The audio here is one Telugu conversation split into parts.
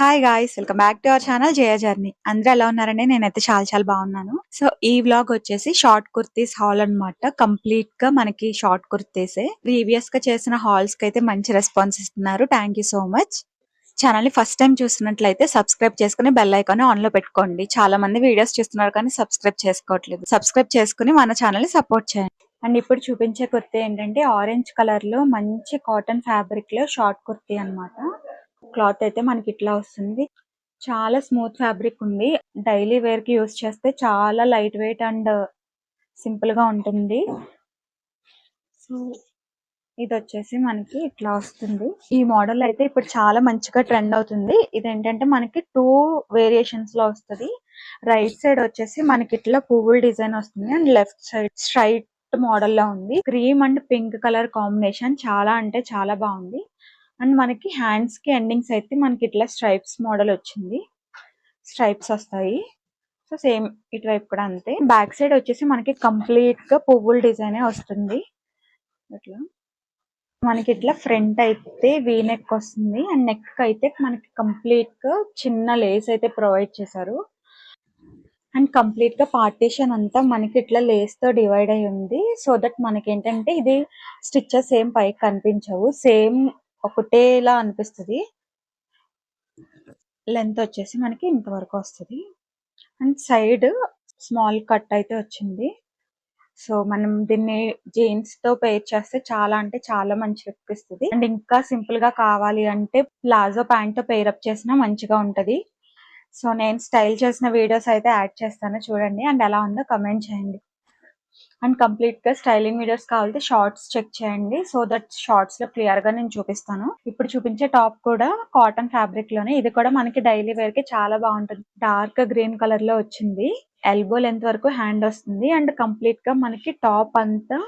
Hi guys, welcome back to our channel Jaya journey. అందరూ ఎలా ఉన్నారండి? నేనైతే చాలా చాలా బాగున్నాను. సో ఈ వ్లాగ్ వచ్చేసి షార్ట్ కుర్తీస్ హాల్ అన్నమాట. కంప్లీట్ గా మనకి షార్ట్ కుర్తీసే. ప్రీవియస్ గా చేసిన హాల్స్ కి అయితే మంచి రెస్పాన్స్ ఇస్తున్నారు. Thank you so much. Channel ని ఫస్ట్ టైం చూస్తున్నట్లయితే సబ్స్క్రైబ్ చేసుకుని బెల్ ఐకాన్ ఆన్ లో పెట్టుకోండి. చాలా మంది వీడియోస్ చూస్తున్నారు కానీ సబ్స్క్రైబ్ చేసుకోవట్లేదు. సబ్స్క్రైబ్ చేసుకుని మన ఛానల్ ని సపోర్ట్ చేయండి. అండ్ ఇప్పుడు చూపించే కుర్తీ ఏంటంటే ఆరెంజ్ కలర్ లో మంచి కాటన్ ఫ్యాబ్రిక్ లో షార్ట్ కుర్తీ అన్నమాట. క్లాత్ అయితే మనకి ఇట్లా వస్తుంది. చాలా స్మూత్ ఫ్యాబ్రిక్ ఉంది. డైలీ వేర్ కి యూస్ చేస్తే చాలా లైట్ వెయిట్ అండ్ సింపుల్ గా ఉంటుంది. సో ఇది వచ్చేసి మనకి ఇట్లా వస్తుంది. ఈ మోడల్ అయితే ఇప్పుడు చాలా మంచిగా ట్రెండ్ అవుతుంది. ఇదేంటంటే మనకి 2 వేరియేషన్స్ లో వస్తుంది. రైట్ సైడ్ వచ్చేసి మనకి ఇట్లా పువ్వుల డిజైన్ వస్తుంది and left side straight model లా ఉంది. Cream and pink colour combination చాలా అంటే చాలా బాగుంది. అండ్ మనకి హ్యాండ్స్ కి ఎండింగ్స్ అయితే మనకి ఇట్లా స్ట్రైప్స్ మోడల్ వచ్చింది. స్ట్రైప్స్ వస్తాయి. సో సేమ్ ఇటువైపు కూడా అంతే. బ్యాక్ సైడ్ వచ్చేసి మనకి కంప్లీట్ గా పువ్వుల డిజైన్ వస్తుంది. ఇట్లా మనకి ఇట్లా ఫ్రంట్ అయితే వీ నెక్ వస్తుంది అండ్ నెక్ అయితే మనకి కంప్లీట్ గా చిన్న లేస్ అయితే ప్రొవైడ్ చేశారు. అండ్ కంప్లీట్ గా పార్టీషన్ అంతా మనకి ఇట్లా లేస్ తో డివైడ్ అయి ఉంది. సో దట్ మనకి ఏంటంటే ఇది స్టిచెస్ ఏం పైకి కనిపించవు, సేమ్ ఒకటేలా అనిపిస్తుంది. లెంత్ వచ్చేసి మనకి ఇంతవరకు వస్తుంది అండ్ సైడ్ స్మాల్ కట్ అయితే వచ్చింది. సో మనం దీన్ని జీన్స్ తో పేర్ చేస్తే చాలా అంటే చాలా మంచి లుక్ ఇస్తుంది. అండ్ ఇంకా సింపుల్ గా కావాలి అంటే ప్లాజో ప్యాంట్ తో పేర్ అప్ చేసినా మంచిగా ఉంటది. సో నేను స్టైల్ చేసిన వీడియోస్ అయితే యాడ్ చేస్తాను, చూడండి అండ్ ఎలా ఉందో కమెంట్ చేయండి. అండ్ కంప్లీట్ గా స్టైలింగ్ వీడియోస్ కావాలంటే షార్ట్స్ చెక్ చేయండి. సో దట్ షార్ట్స్ లో క్లియర్ గా నేను చూపిస్తాను. ఇప్పుడు చూపించే టాప్ కూడా కాటన్ ఫ్యాబ్రిక్ లోనే. ఇది కూడా మనకి డైలీ వేర్ కి చాలా బాగుంటుంది. డార్క్ గ్రీన్ కలర్ లో వచ్చింది. ఎల్బో లెంత్ వరకు హ్యాండ్ వస్తుంది అండ్ కంప్లీట్ గా మనకి టాప్ అంతా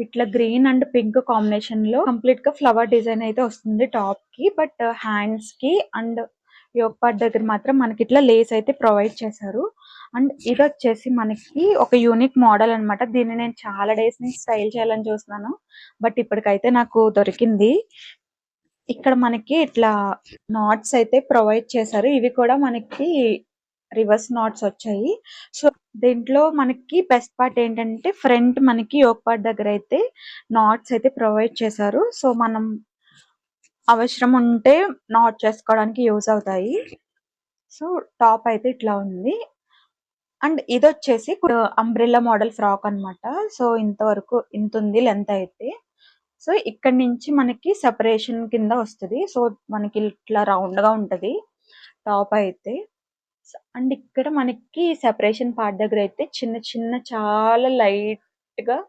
ఇట్లా గ్రీన్ అండ్ పింక్ కాంబినేషన్ లో కంప్లీట్ గా ఫ్లవర్ డిజైన్ అయితే వస్తుంది టాప్ కి. బట్ హ్యాండ్స్ కి అండ్ యోక్ పార్ట్ దగ్గర మాత్రం మనకి ఇట్లా లేస్ అయితే ప్రొవైడ్ చేశారు. అండ్ ఇది వచ్చేసి మనకి ఒక యూనిక్ మోడల్ అన్నమాట. దీన్ని నేను చాలా డేస్ నుంచి స్టైల్ చేయాలని చూస్తున్నాను, బట్ ఇప్పటికైతే నాకు దొరికింది. ఇక్కడ మనకి ఇట్లా నాట్స్ అయితే ప్రొవైడ్ చేశారు. ఇవి కూడా మనకి రివర్స్ నాట్స్ వచ్చాయి. సో దీంట్లో మనకి బెస్ట్ పార్ట్ ఏంటంటే ఫ్రంట్ మనకి యోక్ పార్ట్ దగ్గర అయితే నాట్స్ అయితే ప్రొవైడ్ చేశారు. సో మనం అవసరం ఉంటే నాట్ చేసుకోవడానికి యూజ్ అవుతాయి. సో టాప్ అయితే ఇట్లా ఉంది. అండ్ ఇది వచ్చేసి అంబ్రెల్లా మోడల్ ఫ్రాక్ అన్నమాట. సో ఇంతవరకు ఇంత ఉంది లెంత్ అయితే. సో ఇక్కడ నుంచి మనకి సెపరేషన్ కింద వస్తుంది. సో మనకి ఇట్లా రౌండ్ గా ఉంటది టాప్ అయితే. అండ్ ఇక్కడ మనకి సెపరేషన్ పార్ట్ దగ్గర అయితే చిన్న చిన్న చాలా లైట్ గా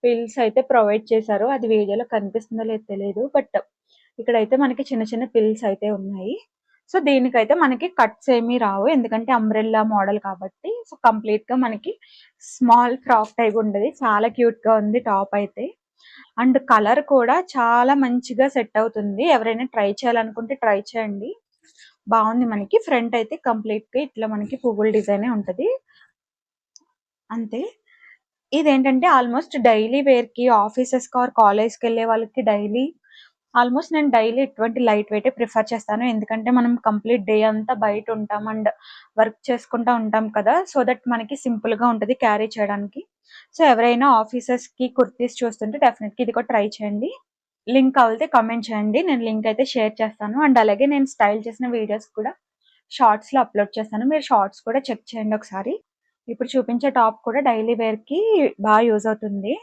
పిల్స్ అయితే ప్రొవైడ్ చేశారు. అది వీడియోలో కనిపిస్తుందో లేదో తెలియదు, బట్ ఇక్కడైతే మనకి చిన్న చిన్న పిల్స్ అయితే ఉన్నాయి. సో దీనికైతే మనకి కట్స్ ఏమీ రావు, ఎందుకంటే అంబ్రెల్లా మోడల్ కాబట్టి. సో కంప్లీట్ గా మనకి స్మాల్ ఫ్రాక్ టైప్ ఉండదు. చాలా క్యూట్ గా ఉంది టాప్ అయితే. అండ్ కలర్ కూడా చాలా మంచిగా సెట్ అవుతుంది. ఎవరైనా ట్రై చేయాలనుకుంటే ట్రై చేయండి, బాగుంది. మనకి ఫ్రంట్ అయితే కంప్లీట్ గా ఇట్లా మనకి పువ్వుల డిజైన్ ఉంటది అంతే. ఇదేంటంటే ఆల్మోస్ట్ డైలీ వేర్ కి, ఆఫీసెస్ కి ఆర్ కాలేజ్ కి వెళ్ళే వాళ్ళకి డైలీ ఆల్మోస్ట్ నేను డైలీ ఇటువంటి లైట్ వెయిట్ ప్రిఫర్ చేస్తాను. ఎందుకంటే మనం కంప్లీట్ డే అంతా బయట ఉంటాం అండ్ వర్క్ చేసుకుంటా ఉంటాం కదా. సో దట్ మనకి సింపుల్ గా ఉంటది క్యారీ చేయడానికి. సో ఎవరైనా ఆఫీసెస్ కి కుర్తీస్ చూస్తుంటే డెఫినెట్ గా ఇది కూడా ట్రై చేయండి. లింక్ కావాలితే కామెంట్ చేయండి, నేను లింక్ అయితే షేర్ చేస్తాను. అండ్ అలాగే నేను స్టైల్ చేసిన వీడియోస్ కూడా షార్ట్స్ లో అప్లోడ్ చేస్తాను, మీరు షార్ట్స్ కూడా చెక్ చేయండి ఒకసారి. ఇప్పుడు చూపించే టాప్ కూడా డైలీ వేర్ కి బాగా యూజ్ అవుతుంది.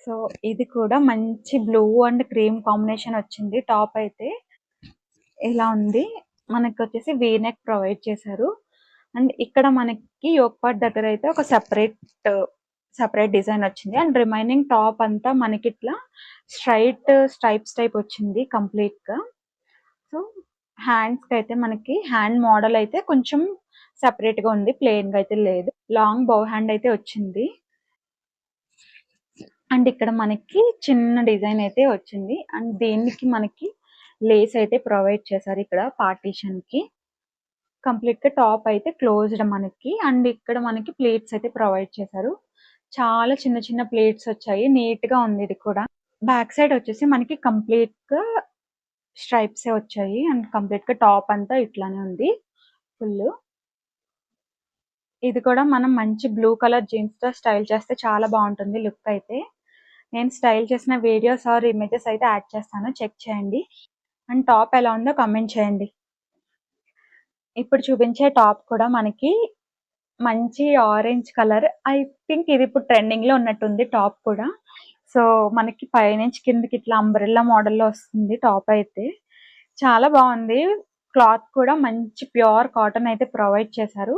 సో ఇది కూడా మంచి బ్లూ అండ్ క్రీమ్ కాంబినేషన్ వచ్చింది. టాప్ అయితే ఇలా ఉంది. మనకి వచ్చేసి వీ నెక్ ప్రొవైడ్ చేశారు. అండ్ ఇక్కడ మనకి యోక్ పార్ట్ దగ్గర అయితే ఒక సెపరేట్ డిజైన్ వచ్చింది. అండ్ రిమైనింగ్ టాప్ అంతా మనకి ఇట్లా స్ట్రైప్స్ టైప్ వచ్చింది కంప్లీట్ గా. సో హ్యాండ్స్ కి అయితే మనకి హ్యాండ్ మోడల్ అయితే కొంచెం సెపరేట్ గా ఉంది, ప్లెయిన్ గా అయితే లేదు. లాంగ్ బౌ హ్యాండ్ అయితే వచ్చింది. అండ్ ఇక్కడ మనకి చిన్న డిజైన్ అయితే వచ్చింది. అండ్ దీనికి మనకి లేస్ అయితే ప్రొవైడ్ చేశారు ఇక్కడ పార్టీషన్ కి. కంప్లీట్ గా టాప్ అయితే క్లోజ్డ్ మనకి. అండ్ ఇక్కడ మనకి ప్లేట్స్ అయితే ప్రొవైడ్ చేశారు. చాలా చిన్న చిన్న ప్లేట్స్ వచ్చాయి, నీట్ గా ఉంది ఇది కూడా. బ్యాక్ సైడ్ వచ్చేసి మనకి కంప్లీట్ గా స్ట్రైప్స్ వచ్చాయి అండ్ కంప్లీట్ గా టాప్ అంతా ఇట్లానే ఉంది ఫుల్. ఇది కూడా మనం మంచి బ్లూ కలర్ జీన్స్ తో స్టైల్ చేస్తే చాలా బాగుంటుంది లుక్ అయితే. నేను స్టైల్ చేసిన వీడియోస్ ఆర్ ఇమేజెస్ అయితే యాడ్ చేస్తాను, చెక్ చేయండి. అండ్ టాప్ ఎలా ఉందో కమెంట్ చేయండి. ఇప్పుడు చూపించే టాప్ కూడా మనకి మంచి ఆరెంజ్ కలర్, ఐ థింక్ ఇది ఇప్పుడు ట్రెండింగ్ లో ఉన్నట్టుంది టాప్ కూడా. సో మనకి పైనుంచి కిందకి ఇట్లా అంబ్రెల్లా మోడల్లో వస్తుంది టాప్ అయితే. చాలా బాగుంది. క్లాత్ కూడా మంచి ప్యూర్ కాటన్ అయితే ప్రొవైడ్ చేశారు.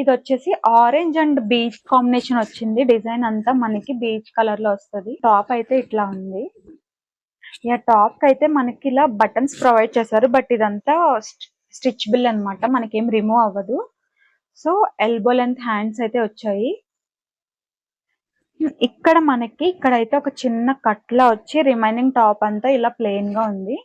ఇది వచ్చేసి ఆరెంజ్ అండ్ బీచ్ కాంబినేషన్ వచ్చింది. డిజైన్ అంతా మనకి బీచ్ కలర్ లో వస్తుంది. టాప్ అయితే ఇట్లా ఉంది. టాప్ కి అయితే మనకి ఇలా బటన్స్ ప్రొవైడ్ చేశారు, బట్ ఇదంతా స్టిచబుల్ అనమాట, మనకేం రిమూవ్ అవ్వదు. సో ఎల్బో లెంత్ హ్యాండ్స్ అయితే వచ్చాయి. ఇక్కడ మనకి ఇక్కడైతే ఒక చిన్న కట్ లా వచ్చి రిమైనింగ్ టాప్ అంతా ఇలా ప్లెయిన్ గా ఉంది.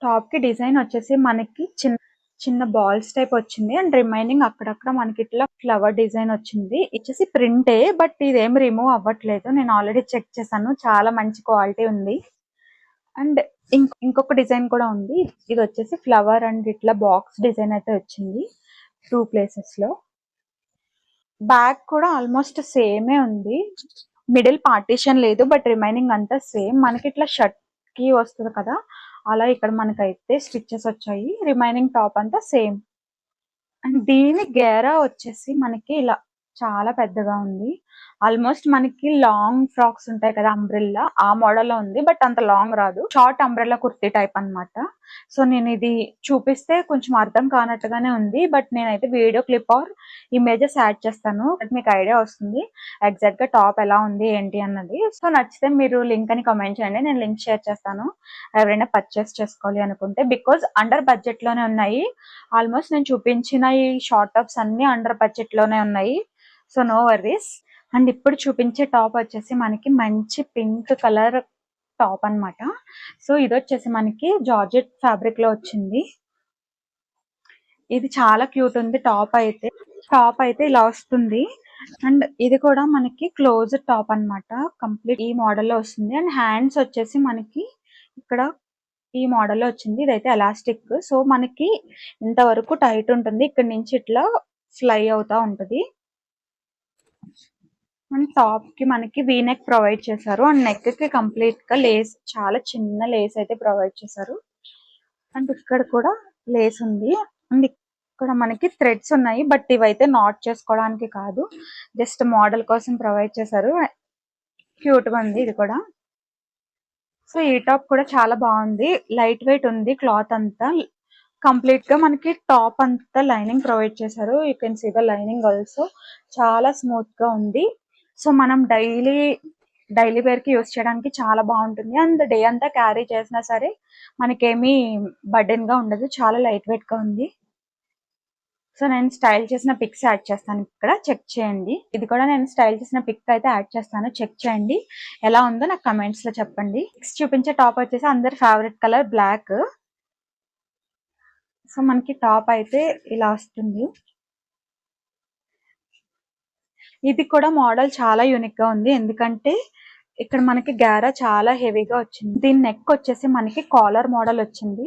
టాప్ కి డిజైన్ వచ్చేసి మనకి చిన్న చిన్న బాల్స్ టైప్ వచ్చింది అండ్ రిమైనింగ్ అక్కడక్కడ మనకి ఇట్లా ఫ్లవర్ డిజైన్ వచ్చింది. వచ్చేసి ప్రింటే, బట్ ఇదేం రిమూవ్ అవ్వట్లేదు. నేను ఆల్రెడీ చెక్ చేశాను, చాలా మంచి క్వాలిటీ ఉంది. అండ్ ఇంకొక డిజైన్ కూడా ఉంది. ఇది వచ్చేసి ఫ్లవర్ అండ్ ఇట్లా బాక్స్ డిజైన్ అయితే వచ్చింది 2 ప్లేసెస్ లో. బ్యాక్ కూడా ఆల్మోస్ట్ సేమే ఉంది, మిడిల్ పార్టీషన్ లేదు, బట్ రిమైనింగ్ అంతా సేమ్. మనకి ఇట్లా షర్ట్ కి వస్తుంది కదా, అలా ఇక్కడ మనకైతే స్టిచెస్ వచ్చాయి. రిమైనింగ్ టాప్ అంతా సేమ్. అండ్ దీని గేరా వచ్చేసి మనకి ఇలా చాలా పెద్దగా ఉంది. ఆల్మోస్ట్ మనకి లాంగ్ ఫ్రాక్స్ ఉంటాయి కదా అంబ్రెల్లా, ఆ మోడల్ లో ఉంది, బట్ అంత లాంగ్ రాదు. షార్ట్ అంబ్రెల్లా కుర్తీ టైప్ అన్నమాట. సో నేను ఇది చూపిస్తే కొంచెం అర్థం కానట్టుగానే ఉంది, బట్ నేనైతే video clip or images add చేస్తాను, మీకు ఐడియా వస్తుంది ఎగ్జాక్ట్ గా టాప్ ఎలా ఉంది ఏంటి అన్నది. సో నచ్చితే మీరు లింక్ అని కామెంట్ చేయండి, నేను లింక్ షేర్ చేస్తాను ఎవరైనా పర్చేస్ చేసుకోవాలి అనుకుంటే. బికాజ్ అండర్ బడ్జెట్ లోనే ఉన్నాయి. ఆల్మోస్ట్ నేను చూపించిన ఈ షార్ట్ టాప్స్ అన్ని అండర్ బడ్జెట్ లోనే ఉన్నాయి, సో నో వర్రీస్. అండ్ ఇప్పుడు చూపించే టాప్ వచ్చేసి మనకి మంచి పింక్ కలర్ టాప్ అన్నమాట. సో ఇది వచ్చేసి మనకి జార్జెట్ ఫ్యాబ్రిక్ లో వచ్చింది. ఇది చాలా క్యూట్ ఉంది. టాప్ అయితే ఇలా వస్తుంది. అండ్ ఇది కూడా మనకి క్లోజ్ టాప్ అన్నమాట, కంప్లీట్ ఈ మోడల్ లో వస్తుంది. అండ్ హ్యాండ్స్ వచ్చేసి మనకి ఇక్కడ ఈ మోడల్ లో వచ్చింది. ఇదైతే ఎలాస్టిక్, సో మనకి ఇంతవరకు టైట్ ఉంటుంది, ఇక్కడ నుంచి ఇట్లా ఫ్లై అవుతా ఉంటది. అండ్ టాప్ కి మనకి వీ నెక్ ప్రొవైడ్ చేశారు. అండ్ నెక్ కి కంప్లీట్ గా లేస్, చాలా చిన్న లేస్ అయితే ప్రొవైడ్ చేశారు. అండ్ ఇక్కడ కూడా లేస్ ఉంది. అండ్ ఇక్కడ మనకి థ్రెడ్స్ ఉన్నాయి, బట్ ఇవైతే నాట్ చేసుకోవడానికి కాదు, జస్ట్ మోడల్ కోసం ప్రొవైడ్ చేశారు. క్యూట్ గా ఉంది ఇది కూడా. సో ఈ టాప్ కూడా చాలా బాగుంది, లైట్ వెయిట్ ఉంది. క్లాత్ అంతా కంప్లీట్ గా మనకి టాప్ అంతా లైనింగ్ ప్రొవైడ్ చేశారు. You can see the lining also, చాలా స్మూత్ గా ఉంది. సో మనం డైలీ వేర్ కి యూస్ చేయడానికి చాలా బాగుంటుంది. అండ్ డే అంతా క్యారీ చేసినా సరే మనకేమీ బర్డెన్ గా ఉండదు, చాలా లైట్ వెయిట్ గా ఉంది. సో నేను స్టైల్ చేసిన పిక్స్ యాడ్ చేస్తాను, ఇక్కడ చెక్ చేయండి. ఇది కూడా నేను స్టైల్ చేసిన పిక్ అయితే యాడ్ చేస్తాను, చెక్ చేయండి. ఎలా ఉందో నాకు కమెంట్స్ లో చెప్పండి. నెక్స్ట్ చూపించే టాప్ వచ్చేసి అందరి ఫేవరెట్ కలర్ బ్లాక్. సో మనకి టాప్ అయితే ఇలా వస్తుంది. ఇది కూడా మోడల్ చాలా యూనిక్ గా ఉంది, ఎందుకంటే ఇక్కడ మనకి గారా చాలా హెవీగా వచ్చింది. దీని నెక్ వచ్చేసి మనకి కాలర్ మోడల్ వచ్చింది.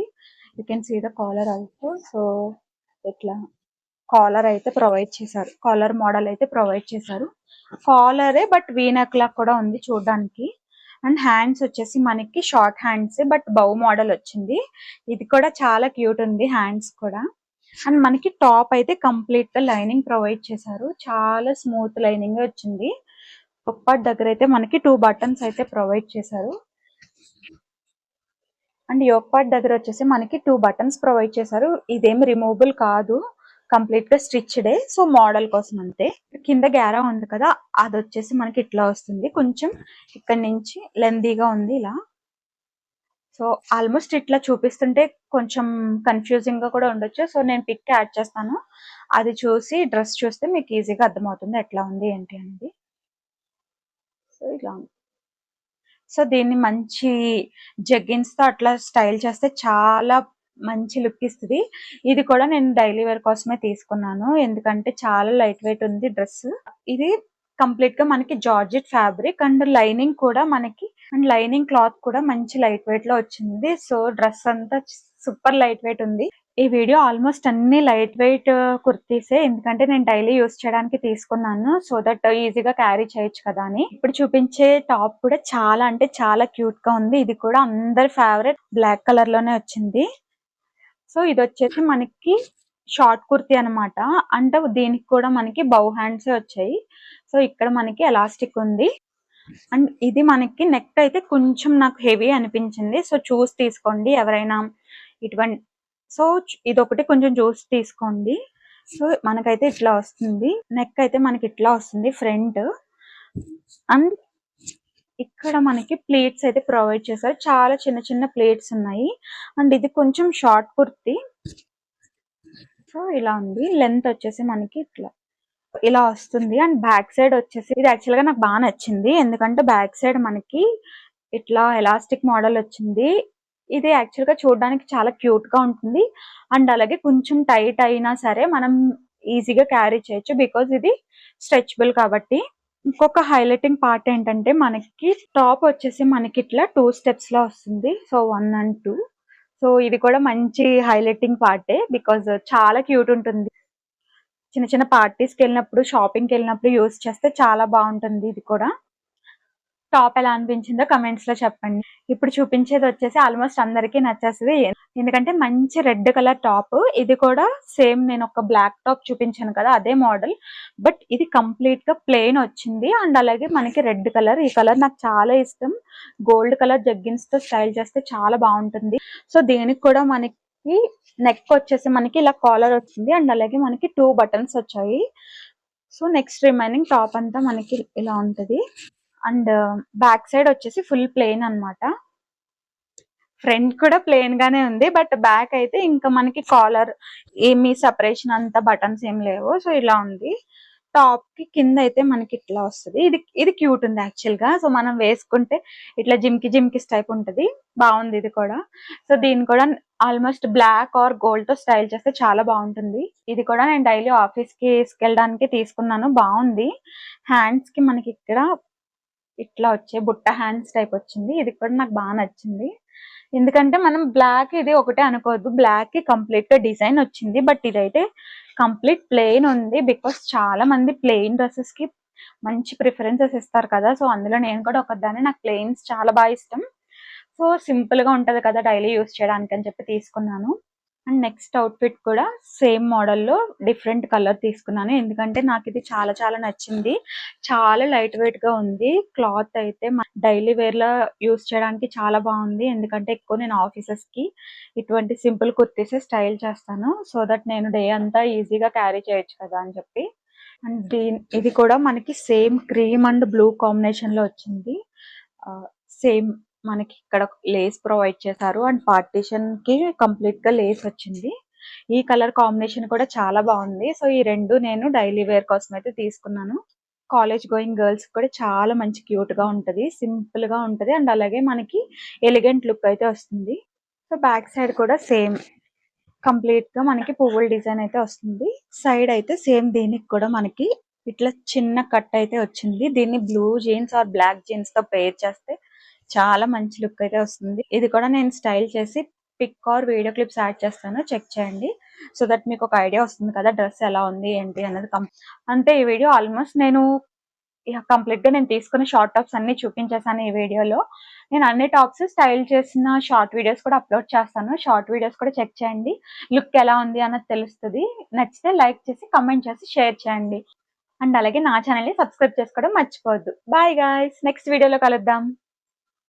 You can see the collar also. So ఇట్లా కాలర్ అయితే ప్రొవైడ్ చేశారు, కాలర్ మోడల్ అయితే ప్రొవైడ్ చేశారు. కాలరే బట్ వీ నెక్ లా కూడా ఉంది చూడడానికి. అండ్ హ్యాండ్స్ వచ్చేసి మనకి short hands, but bow model వచ్చింది. ఇది కూడా చాలా క్యూట్ ఉంది హ్యాండ్స్ కూడా. అండ్ మనకి టాప్ అయితే కంప్లీట్ గా లైనింగ్ ప్రొవైడ్ చేశారు, చాలా స్మూత్ లైనింగ్ వచ్చింది. ఒక్కటి దగ్గర అయితే మనకి 2 బటన్స్ అయితే ప్రొవైడ్ చేశారు. అండ్ యోక్ పార్ట్ దగ్గర వచ్చేసి మనకి 2 బటన్స్ ప్రొవైడ్ చేశారు. ఇదేం రిమూవబుల్ కాదు, కంప్లీట్ గా స్టిచ్డే, సో మోడల్ కోసం అంతే. కింద గ్యారా ఉంది కదా, అది వచ్చేసి మనకి ఇట్లా వస్తుంది, కొంచెం ఇక్కడ నుంచి లెందీగా ఉంది ఇలా. సో ఆల్మోస్ట్ ఇట్లా చూపిస్తుంటే కొంచెం కన్ఫ్యూజింగ్ గా కూడా ఉండొచ్చు, సో నేను పిక్ యాడ్ చేస్తాను, అది చూసి డ్రెస్ చూస్తే మీకు ఈజీగా అర్థమవుతుంది ఎట్లా ఉంది ఏంటి అనేది. సో ఇలా ఉంది. సో దీన్ని మంచి జగ్గిన్స్ తో అట్లా స్టైల్ చేస్తే చాలా మంచి లుక్ ఇస్తుంది. ఇది కూడా నేను డైలీ వేర్ కోసమే తీసుకున్నాను, ఎందుకంటే చాలా లైట్ వెయిట్ ఉంది డ్రెస్. ఇది కంప్లీట్ గా మనకి జార్జెట్ ఫ్యాబ్రిక్ అండ్ లైనింగ్ కూడా మనకి అండ్ లైనింగ్ క్లాత్ కూడా మంచి లైట్ వెయిట్ లో వచ్చింది. సో డ్రెస్ అంతా సూపర్ లైట్ వెయిట్ ఉంది. ఈ వీడియో ఆల్మోస్ట్ అన్ని లైట్ వెయిట్ కుర్తీసే, ఎందుకంటే నేను డైలీ యూస్ చేయడానికి తీసుకున్నాను, సో దట్ ఈజీగా క్యారీ చేయొచ్చు కదా అని. ఇప్పుడు చూపించే టాప్ కూడా చాలా అంటే చాలా క్యూట్ గా ఉంది. ఇది కూడా అందరి ఫేవరెట్ బ్లాక్ కలర్ లోనే వచ్చింది. సో ఇది వచ్చేసి మనకి షార్ట్ కుర్తీ అనమాట. అంటే దీనికి కూడా మనకి బౌ హ్యాండ్స్ వచ్చాయి. సో ఇక్కడ మనకి ఎలాస్టిక్ ఉంది. అండ్ ఇది మనకి నెక్ అయితే కొంచెం నాకు హెవీ అనిపించింది. సో చూసి తీసుకోండి ఎవరైనా ఇటువంటి. సో ఇదొకటి కొంచెం చూసి తీసుకోండి. సో మనకైతే ఇట్లా వస్తుంది. నెక్ అయితే మనకి ఇట్లా వస్తుంది ఫ్రంట్. అండ్ ఇక్కడ మనకి ప్లేట్స్ అయితే ప్రొవైడ్ చేశారు. చాలా చిన్న చిన్న ప్లేట్స్ ఉన్నాయి. అండ్ ఇది కొంచెం షార్ట్ కుర్తీ. సో ఇలా ఉంది. లెంత్ వచ్చేసి మనకి ఇట్లా ఇలా వస్తుంది. అండ్ బ్యాక్ సైడ్ వచ్చేసి ఇది యాక్చువల్ గా నాకు బాగా నచ్చింది, ఎందుకంటే బ్యాక్ సైడ్ మనకి ఇట్లా ఎలాస్టిక్ మోడల్ వచ్చింది. ఇది యాక్చువల్ గా చూడడానికి చాలా క్యూట్ గా ఉంటుంది. అండ్ అలాగే కొంచెం టైట్ అయినా సరే మనం ఈజీగా క్యారీ చేయొచ్చు, బికాజ్ ఇది స్ట్రెచబుల్ కాబట్టి. ఇంకొక హైలైటింగ్ పార్ట్ ఏంటంటే మనకి టాప్ వచ్చేసి మనకి ఇట్లా 2 స్టెప్స్ లో వస్తుంది. So 1 and 2. సో ఇది కూడా మంచి హైలైటింగ్ పార్టే, బికాజ్ చాలా క్యూట్ ఉంటుంది. చిన్న చిన్న పార్టీస్కి వెళ్ళినప్పుడు, షాపింగ్కి వెళ్ళినప్పుడు యూస్ చేస్తే చాలా బాగుంటుంది. ఇది కూడా టాప్ ఎలా అనిపించిందో కమెంట్స్ లో చెప్పండి. ఇప్పుడు చూపించేది వచ్చేసి ఆల్మోస్ట్ అందరికీ నచ్చేస్తుంది, ఎందుకంటే మంచి రెడ్ కలర్ టాప్. ఇది కూడా సేమ్ నేను ఒక బ్లాక్ టాప్ చూపించాను కదా, అదే మోడల్, బట్ ఇది కంప్లీట్ గా ప్లెయిన్ వచ్చింది. అండ్ అలాగే మనకి రెడ్ కలర్, ఈ కలర్ నాకు చాలా ఇష్టం. గోల్డ్ కలర్ జగ్గిన్స్ తో స్టైల్ చేస్తే చాలా బాగుంటుంది. సో దీనికి కూడా మనకి నెక్ వచ్చేసి మనకి ఇలా కాలర్ వచ్చింది. అండ్ అలాగే మనకి 2 బటన్స్ వచ్చాయి. సో నెక్స్ట్ రిమైనింగ్ టాప్ అంతా మనకి ఇలా ఉంటది. అండ్ బ్యాక్ సైడ్ వచ్చేసి ఫుల్ ప్లెయిన్ అన్నమాట. ఫ్రంట్ కూడా ప్లెయిన్ గానే ఉంది, బట్ బ్యాక్ అయితే ఇంకా మనకి కాలర్ ఏమి సెపరేషన్ అంతా బటన్స్ ఏం లేవు. సో ఇలా ఉంది. టాప్ కి కింద అయితే మనకి ఇట్లా వస్తుంది. ఇది క్యూట్ ఉంది యాక్చువల్ గా. సో మనం వేసుకుంటే ఇట్లా జిమ్కి టైప్ ఉంటది, బాగుంది ఇది కూడా. సో దీన్ని కూడా ఆల్మోస్ట్ బ్లాక్ ఆర్ గోల్డ్ తో స్టైల్ చేస్తే చాలా బాగుంటుంది. ఇది కూడా నేను డైలీ ఆఫీస్ కి తీసుకెళ్ళడానికి తీసుకున్నాను, బాగుంది. హ్యాండ్స్ కి మనకి ఇక్కడ ఇట్లా వచ్చే బుట్ట హ్యాండ్స్ టైప్ వచ్చింది. ఇది కూడా నాకు బాగా నచ్చింది, ఎందుకంటే మనం బ్లాక్ ఇది ఒకటే అనుకోవద్దు, బ్లాక్ కి కంప్లీట్ గా డిజైన్ వచ్చింది. బట్ ఇదైతే కంప్లీట్ ప్లెయిన్ ఉంది, బికాస్ చాలా మంది ప్లెయిన్ డ్రెస్సెస్ కి మంచి ప్రిఫరెన్సెస్ ఇస్తారు కదా. సో అందులో నేను కూడా ఒకదాన్ని, నాకు ప్లెయిన్స్ చాలా బాగా ఇష్టం. సో సింపుల్ గా ఉంటది కదా డైలీ యూస్ చేయడానికి అని చెప్పి తీసుకున్నాను. అండ్ నెక్స్ట్ అవుట్ఫిట్ కూడా సేమ్ మోడల్లో డిఫరెంట్ కలర్ తీసుకున్నాను, ఎందుకంటే నాకు ఇది చాలా చాలా నచ్చింది. చాలా లైట్ వెయిట్ గా ఉంది. క్లాత్ అయితే డైలీ వేర్ లా యూస్ చేయడానికి చాలా బాగుంది, ఎందుకంటే ఎక్కువ నేను ఆఫీసెస్ కి ఇటువంటి సింపుల్ కుర్తీస్ స్టైల్ చేస్తాను, సో దట్ నేను డే అంతా ఈజీగా క్యారీ చేయొచ్చు కదా అని చెప్పి. అండ్ ఇది కూడా మనకి same cream and blue combination లో వచ్చింది. సేమ్ మనకి ఇక్కడ లేస్ ప్రొవైడ్ చేశారు. అండ్ పార్టీషన్ కి కంప్లీట్ గా లేస్ వచ్చింది. ఈ కలర్ కాంబినేషన్ కూడా చాలా బాగుంది. సో ఈ రెండు నేను డైలీ వేర్ కోసం అయితే తీసుకున్నాను. కాలేజ్ గోయింగ్ గర్ల్స్ కూడా చాలా మంచి క్యూట్ గా ఉంటది, సింపుల్ గా ఉంటది. అండ్ అలాగే మనకి ఎలిగెంట్ లుక్ అయితే వస్తుంది. సో బ్యాక్ సైడ్ కూడా సేమ్ కంప్లీట్ గా మనకి పువ్వుల డిజైన్ అయితే వస్తుంది. సైడ్ అయితే సేమ్ దీనికి కూడా మనకి ఇట్లా చిన్న కట్ అయితే వచ్చింది. దీన్ని blue jeans or black jeans తో పేర్ చేస్తే చాలా మంచి లుక్ అయితే వస్తుంది. ఇది కూడా నేను స్టైల్ చేసి pic or video clips add చేస్తాను, చెక్ చేయండి. సో దట్ మీకు ఒక ఐడియా వస్తుంది కదా డ్రెస్ ఎలా ఉంది ఏంటి అనేది. అంటే ఈ వీడియో ఆల్మోస్ట్ నేను కంప్లీట్ గా నేను తీసుకున్న షార్ట్ టాప్స్ అన్ని చూపించేసాను ఈ వీడియోలో. నేను అన్ని టాప్స్ స్టైల్ చేసిన షార్ట్ వీడియోస్ కూడా అప్లోడ్ చేస్తాను, షార్ట్ వీడియోస్ కూడా చెక్ చేయండి. లుక్ ఎలా ఉంది అన్నది తెలుస్తుంది. నచ్చితే లైక్ చేసి కమెంట్ చేసి షేర్ చేయండి. అండ్ అలాగే నా ఛానల్ ని సబ్స్క్రైబ్ చేసుకోవడం మర్చిపోవద్దు. బాయ్ గైస్, నెక్స్ట్ వీడియోలో కలుద్దాం.